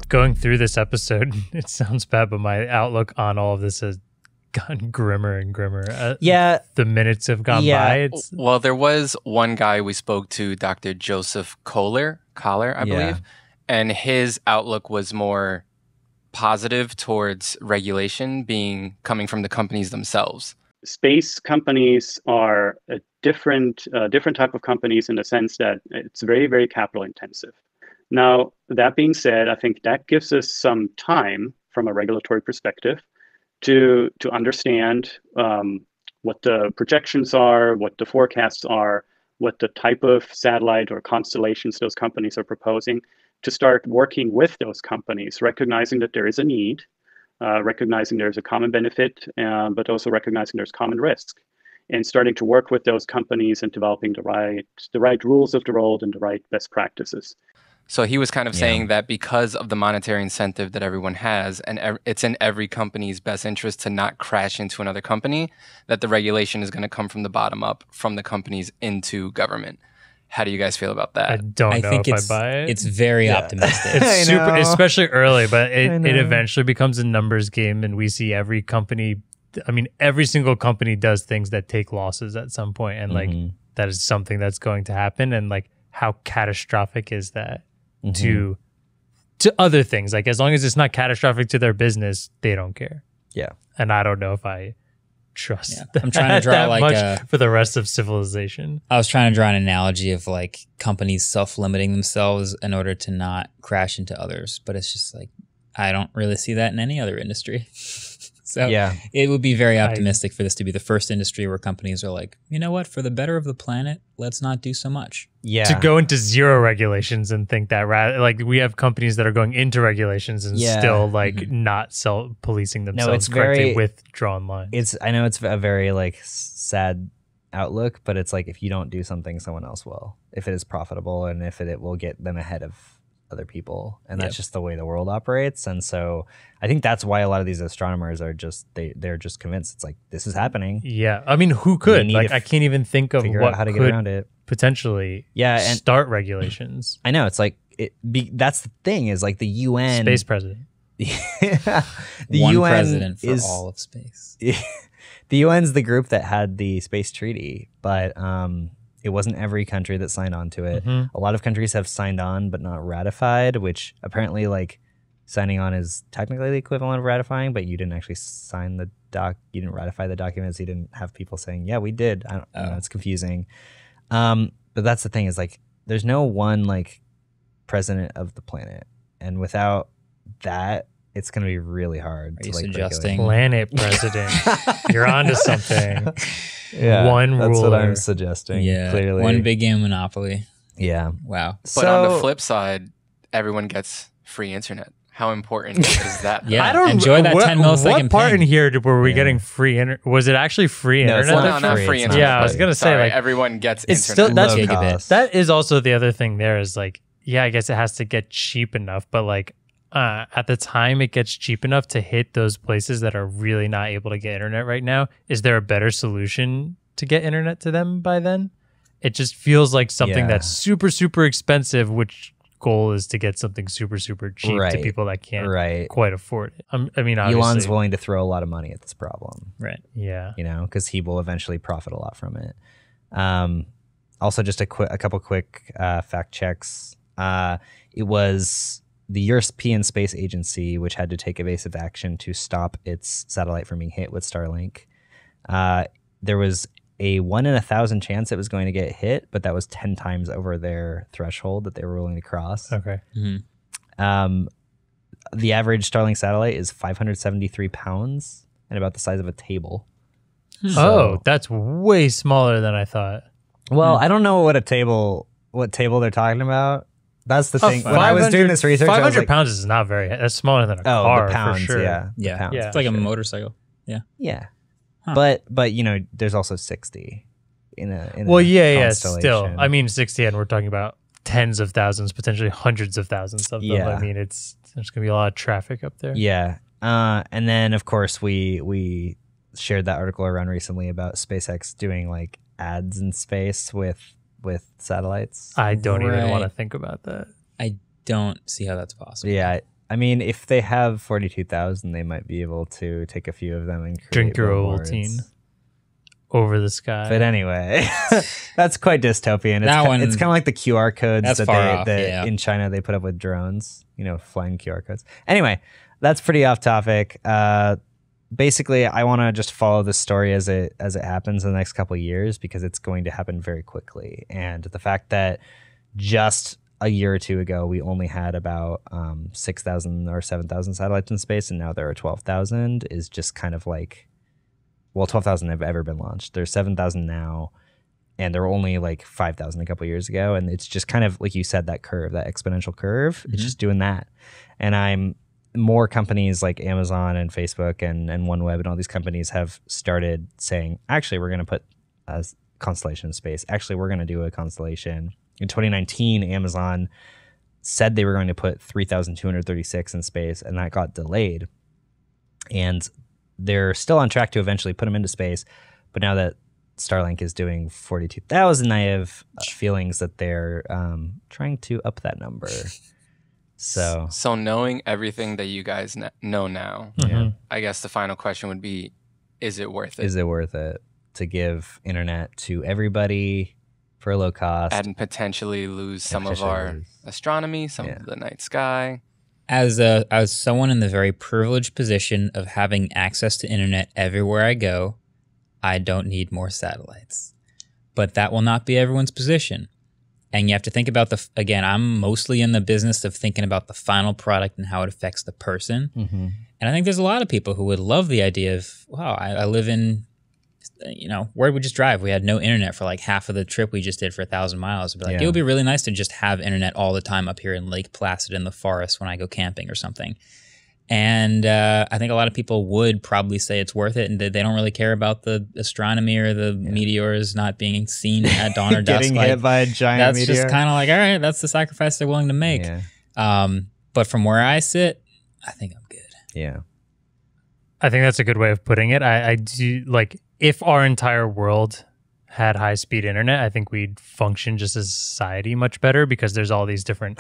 Going through this episode, it sounds bad, but my outlook on all of this has gotten grimmer and grimmer. The minutes have gone by. Well, there was one guy we spoke to, Dr. Joseph Kohler, I believe, and his outlook was more positive towards regulation coming from the companies themselves. Space companies are a different type of companies in the sense that it's very, very capital intensive. Now, that being said, I think that gives us some time from a regulatory perspective to understand what the projections are, what the forecasts are, what the type of satellite or constellations those companies are proposing, to start working with those companies, recognizing that there is a need, recognizing there's a common benefit, but also recognizing there's common risk, and starting to work with those companies and developing the right rules of the road and the right best practices. So he was kind of saying that because of the monetary incentive that everyone has, and it's in every company's best interest to not crash into another company, that the regulation is going to come from the bottom up, from the companies into government. How do you guys feel about that? I don't know if I buy it. It's very optimistic. It's super, especially early, but it eventually becomes a numbers game, and we see every company. I mean, every single company does things that take losses at some point, and like that is something that's going to happen. And like, how catastrophic is that to other things? Like, as long as it's not catastrophic to their business, they don't care. Yeah, and I don't know if I trust. I'm trying to draw like much for the rest of civilization. I was trying to draw an analogy of like companies self-limiting themselves in order to not crash into others, but it's just like I don't really see that in any other industry. So it would be very optimistic for this to be the first industry where companies are like, you know what, for the better of the planet, let's not do so much. Yeah. To go into zero regulations and think that like we have companies that are going into regulations and still like not self-policing themselves correctly with drawn lines. I know it's a very like sad outlook, but it's like if you don't do something, someone else will. If it is profitable and if it will get them ahead of other people, and that's just the way the world operates. And so I think that's why a lot of these astronomers are just they're just convinced it's like this is happening. Yeah, I mean, who could? Like, I can't even think of what how to could get around it. Potentially and start regulations. I know, it's like that's the thing, is like the UN space president. The One UN president for all of space. The UN's the group that had the space treaty, but it wasn't every country that signed on to it. A lot of countries have signed on but not ratified, which apparently like signing on is technically the equivalent of ratifying, but you didn't actually sign the you didn't ratify the documents. You didn't have people saying, yeah, we did. I don't know, it's confusing. But that's the thing, is like there's no one like president of the planet, and without that, it's going to be really hard. Are you suggesting planet president? You're onto something. Yeah, one ruler. That's what I'm suggesting. Yeah, clearly. One big game monopoly. Yeah. Wow. But on the flip side, everyone gets free internet. How important is that? Yeah, I don't enjoy that 10 millisecond What part ping. in here were we getting free internet? Was it actually free No, internet? it's not free internet. Yeah, I was gonna say, Sorry, like, everyone gets it's internet. still that's Low cost. that is also the other thing. There is like, yeah, I guess it has to get cheap enough, but like at the time it gets cheap enough to hit those places that are really not able to get internet right now. Is there a better solution to get internet to them by then? It just feels like something that's super, super expensive, which goal is to get something super, super cheap to people that can't quite afford it. I mean, obviously, Elon's willing to throw a lot of money at this problem. Right. Yeah. You know, because he will eventually profit a lot from it. Also, just a couple quick fact checks. It was the European Space Agency which had to take evasive action to stop its satellite from being hit with Starlink. There was a 1 in 1,000 chance it was going to get hit, but that was 10 times over their threshold that they were willing to cross. Okay. The average Starlink satellite is 573 pounds and about the size of a table. Oh, that's way smaller than I thought. Well, I don't know what table they're talking about. That's the thing. When I was doing this research, 500 like, pounds is not very. That's smaller than a car. the pounds, for sure. yeah. Yeah. It's like a motorcycle. Yeah. Yeah. Huh. But you know, there's also 60 in a still. I mean, 60, and we're talking about tens of thousands, potentially hundreds of thousands of them. Yeah. I mean, there's gonna be a lot of traffic up there. Yeah. And then of course we shared that article around recently about SpaceX doing like ads in space with satellites. I don't even want to think about that. I don't see how that's possible. Yeah. I mean, if they have 42,000, they might be able to take a few of them and create Drink your billboards. Ovaltine over the sky. But anyway, that's quite dystopian. It's kind of like the QR codes that in China they put up with drones, flying QR codes. Anyway, that's pretty off topic. Basically, I want to just follow this story as it happens in the next couple of years because it's going to happen very quickly. And the fact that just a year or two ago, we only had about 6,000 or 7,000 satellites in space, and now there are 12,000 is just kind of like, 12,000 have ever been launched. There's 7,000 now, and there were only like 5,000 a couple of years ago. And it's just kind of like you said, that curve, that exponential curve, mm-hmm. It's just doing that. And more companies like Amazon and Facebook and OneWeb and all these companies have started saying, actually, we're going to put a constellation in space. Actually, we're going to do a constellation. In 2019, Amazon said they were going to put 3,236 in space, and that got delayed. And they're still on track to eventually put them into space. But now that Starlink is doing 42,000, I have feelings that they're trying to up that number. So knowing everything that you guys know now, mm-hmm. I guess the final question would be, is it worth it? Is it worth it to give internet to everybody for a low cost? And potentially lose some of our astronomy, some of the night sky. As someone in the very privileged position of having access to internet everywhere I go, I don't need more satellites. But that will not be everyone's position. And you have to think about again, I'm mostly in the business of thinking about the final product and how it affects the person. Mm-hmm. And I think there's a lot of people who would love the idea of, wow, I live in, where did we just drive? We had no internet for like half of the trip we just did for 1,000 miles. It would be really nice to just have internet all the time up here in Lake Placid in the forest when I go camping or something. And I think a lot of people would probably say it's worth it, and they don't really care about the astronomy or the meteors not being seen at dawn or dusk. Getting hit by a giant meteor. That's just kind of like, all right, that's the sacrifice they're willing to make. Yeah. But from where I sit, I think I'm good. Yeah. I think that's a good way of putting it. I do, like, if our entire world had high-speed internet, I think we'd function just as a society much better because there's all these different,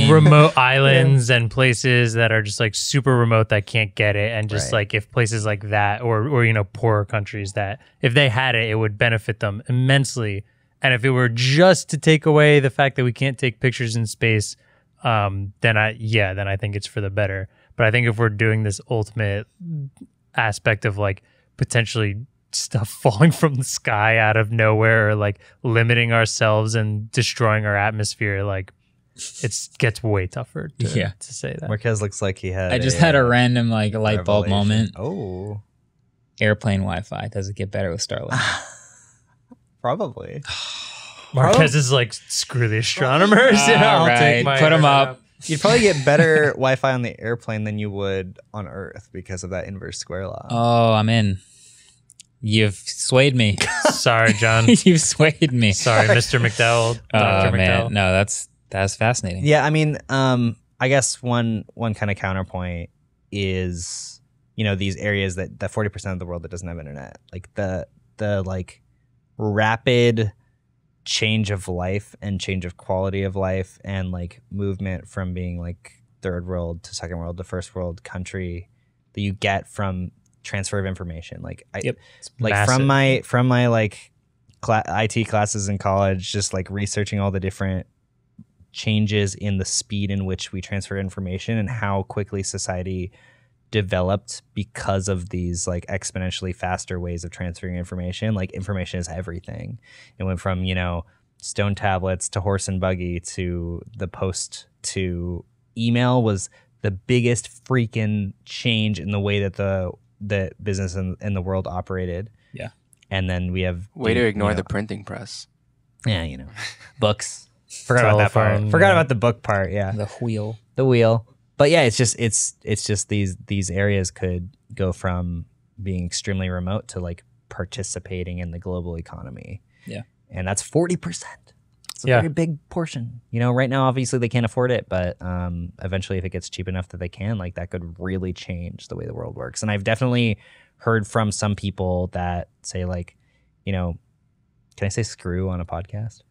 remote islands and places that are just like super remote that can't get it, and just like if places like that or poorer countries that if they had it, it would benefit them immensely. And if it were just to take away the fact that we can't take pictures in space, then I think it's for the better. But I think if we're doing this ultimate aspect of like potentially stuff falling from the sky out of nowhere, or like limiting ourselves and destroying our atmosphere, like it gets way tougher to say that. Marques looks like he had. I just had a random like light bulb moment. Oh, airplane Wi-Fi, does it get better with Starlink? Probably. Marques is like, screw the astronomers. I'll take my put them up. You'd probably get better Wi-Fi on the airplane than you would on Earth because of that inverse square law. Oh, I'm in. You've swayed me. Sorry, John. You've swayed me. Sorry, Mr. McDowell. Dr. McDowell. Man. No, that's fascinating. Yeah, I mean, I guess one kind of counterpoint is, these areas that 40% of the world that doesn't have internet, like the like rapid change of life and change of quality of life and like movement from being like third world to second world to first world country that you get from transfer of information. Like from my like IT classes in college, just like researching all the different changes in the speed in which we transfer information and how quickly society developed because of these like exponentially faster ways of transferring information. Like information is everything. It went from, stone tablets to horse and buggy to the post to email was the biggest freaking change in the way that the business in the world operated. Yeah. And then we have way to ignore the printing press. Yeah, books. Forgot about that part. Forgot about the book part. Yeah. The wheel. But yeah, it's just these areas could go from being extremely remote to like participating in the global economy. Yeah. And that's 40%. It's a very big portion. Right now, obviously they can't afford it, but eventually if it gets cheap enough that they can, like that could really change the way the world works. And I've definitely heard from some people that say like, can I say screw on a podcast?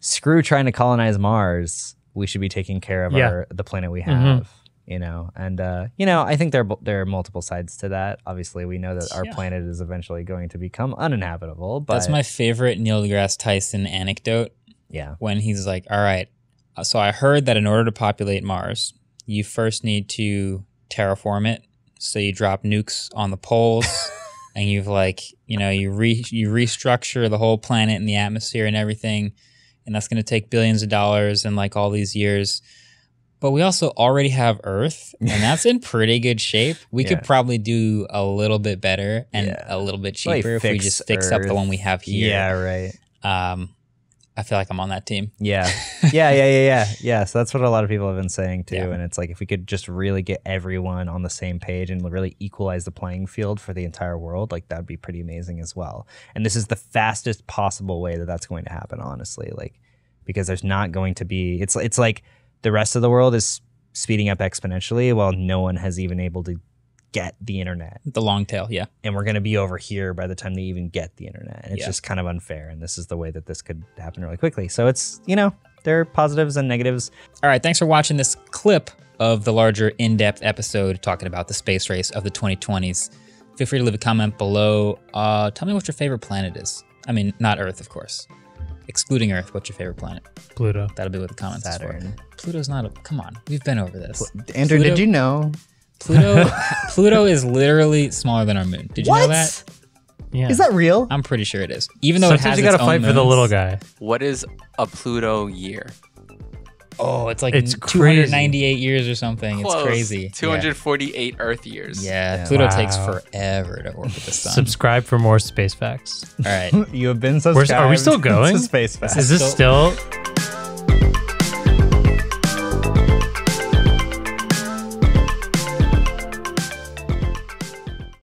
screw trying to colonize Mars. We should be taking care of the planet we have. You know, and you know, I think there are multiple sides to that. Obviously, we know that our planet is eventually going to become uninhabitable. But that's my favorite Neil deGrasse Tyson anecdote. Yeah, when he's like, "All right, so I heard that in order to populate Mars, you first need to terraform it. So you drop nukes on the poles, and you've like, you know, you restructure the whole planet and the atmosphere and everything, and that's going to take billions of dollars and like all these years." But we also already have Earth, and that's in pretty good shape. We could probably do a little bit better and a little bit cheaper if we just fix up the one we have here. Yeah, right. I feel like I'm on that team. Yeah. So that's what a lot of people have been saying too. And it's like, if we could just really get everyone on the same page and really equalize the playing field for the entire world, like that'd be pretty amazing as well. And this is the fastest possible way that that's going to happen, honestly. Like, because there's not going to be, it's like, the rest of the world is speeding up exponentially while no one has even able to get the internet. The long tail, yeah. And we're going to be over here by the time they even get the internet. And it's just kind of unfair. And this is the way that this could happen really quickly. So it's, you know, there are positives and negatives. All right, thanks for watching this clip of the larger in-depth episode talking about the space race of the 2020s. Feel free to leave a comment below. Tell me what your favorite planet is. I mean, not Earth, of course. Excluding Earth, what's your favorite planet? Pluto. That'll be what the comments is for. Pluto's not a... Come on. We've been over this. Andrew, did you know? Pluto is literally smaller than our moon. Did you know that? Yeah. Is that real? I'm pretty sure it is. Even though sometimes it has you gotta its own fight moons. for the little guy. What is a Pluto year? Oh, it's like it's 298 years or something. Close. It's crazy. 248 Earth years. Yeah, Pluto takes forever to orbit the sun. Subscribe for more space facts. All right. You have been subscribed. Are we still going? To Space Facts. Is this still...